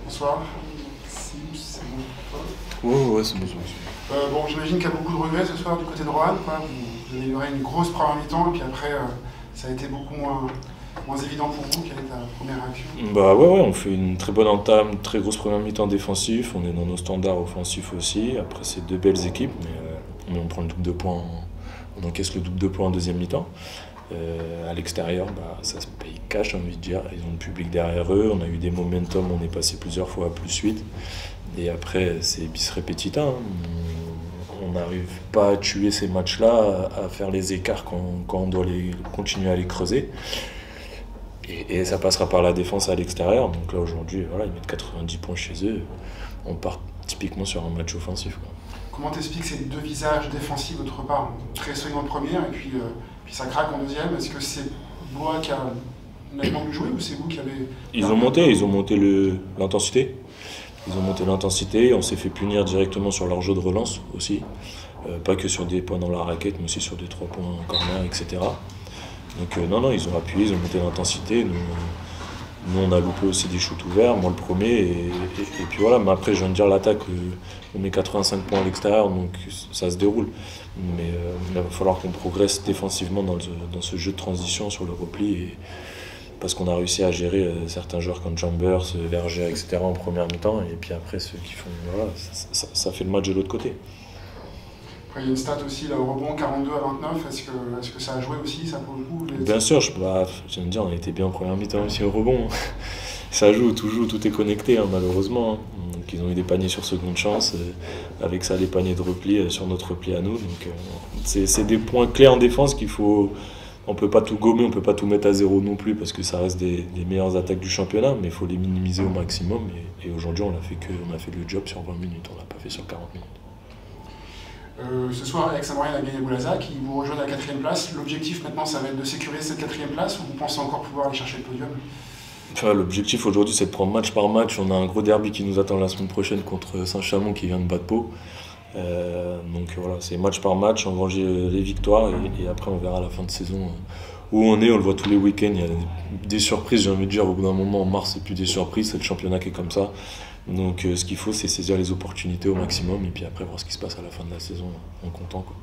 Bonsoir. C'est bon pour toi? Ouais, c'est bon, c'est bon. Bon, j'imagine qu'il y a beaucoup de regrets ce soir du côté de Roanne, quoi. Vous avez livré une grosse première mi-temps, et puis après, ça a été beaucoup moins évident pour vous. Quelle est ta première réaction? Bah ouais, on fait une très bonne entame, très grosse première mi-temps défensif. On est dans nos standards offensifs aussi. Après, c'est deux belles équipes, mais on prend le double de points, on encaisse le double de points en deuxième mi-temps. À l'extérieur, ça se paye cash, j'ai envie de dire. Ils ont le public derrière eux. On a eu des momentum, on est passé plusieurs fois à +8. Et après, c'est bis repetita, hein. On n'arrive pas à tuer ces matchs-là, à faire les écarts quand on doit continuer à les creuser. Et ça passera par la défense à l'extérieur. Donc là, aujourd'hui, voilà, ils mettent 90 points chez eux. On part typiquement sur un match offensif, quoi. Comment t'expliques ces deux visages défensifs de votre part? Très solide en première, et puis ça craque en deuxième. Est-ce que c'est Blois qui a nettement mieux joué, ou c'est vous qui avez... Ils ont monté l'intensité. Ils ont monté l'intensité, on s'est fait punir directement sur leur jeu de relance aussi. Pas que sur des points dans la raquette, mais aussi sur des 3 points en corner, etc. Donc non, ils ont appuyé, ils ont monté l'intensité. Nous, on a loupé aussi des shoots ouverts, moi le premier. Et puis voilà, mais après, je viens de dire l'attaque, on met 85 points à l'extérieur, donc ça se déroule. Mais il va falloir qu'on progresse défensivement dans ce jeu de transition sur le repli. Parce qu'on a réussi à gérer certains joueurs comme Chambers, Verger, etc. en première mi-temps, et puis après ceux qui font... Voilà, ça fait le match de l'autre côté. Après, il y a une stat aussi, là, au rebond, 42-29. Est-ce que ça a joué aussi, ça, pour le coup? Bien sûr, je viens de dire, on a été bien en première mi-temps aussi au rebond. Ça joue, tout est connecté, hein, malheureusement. Donc ils ont eu des paniers sur seconde chance, avec ça les paniers de repli sur notre repli à nous. Donc c'est des points clés en défense qu'il faut... On ne peut pas tout gommer, on ne peut pas tout mettre à zéro non plus parce que ça reste des meilleures attaques du championnat, mais il faut les minimiser au maximum. Et aujourd'hui, on a fait le job sur 20 minutes, on ne l'a pas fait sur 40 minutes. Ce soir, Aix-en-Maurienne a gagné Boulazac, qui vous rejoint à la 4e place. L'objectif maintenant, ça va être de sécuriser cette 4e place, ou vous pensez encore pouvoir aller chercher le podium? Enfin, l'objectif aujourd'hui, c'est de prendre match par match. On a un gros derby qui nous attend la semaine prochaine contre Saint-Chamond qui vient de battre Pau. Donc voilà, c'est match par match, engranger les victoires et après on verra à la fin de saison où on est. On le voit tous les week-ends, il y a des surprises, j'ai envie de dire. Au bout d'un moment, en mars, c'est plus des surprises, c'est le championnat qui est comme ça. Donc ce qu'il faut, c'est saisir les opportunités au maximum et puis après voir ce qui se passe à la fin de la saison en comptant, quoi.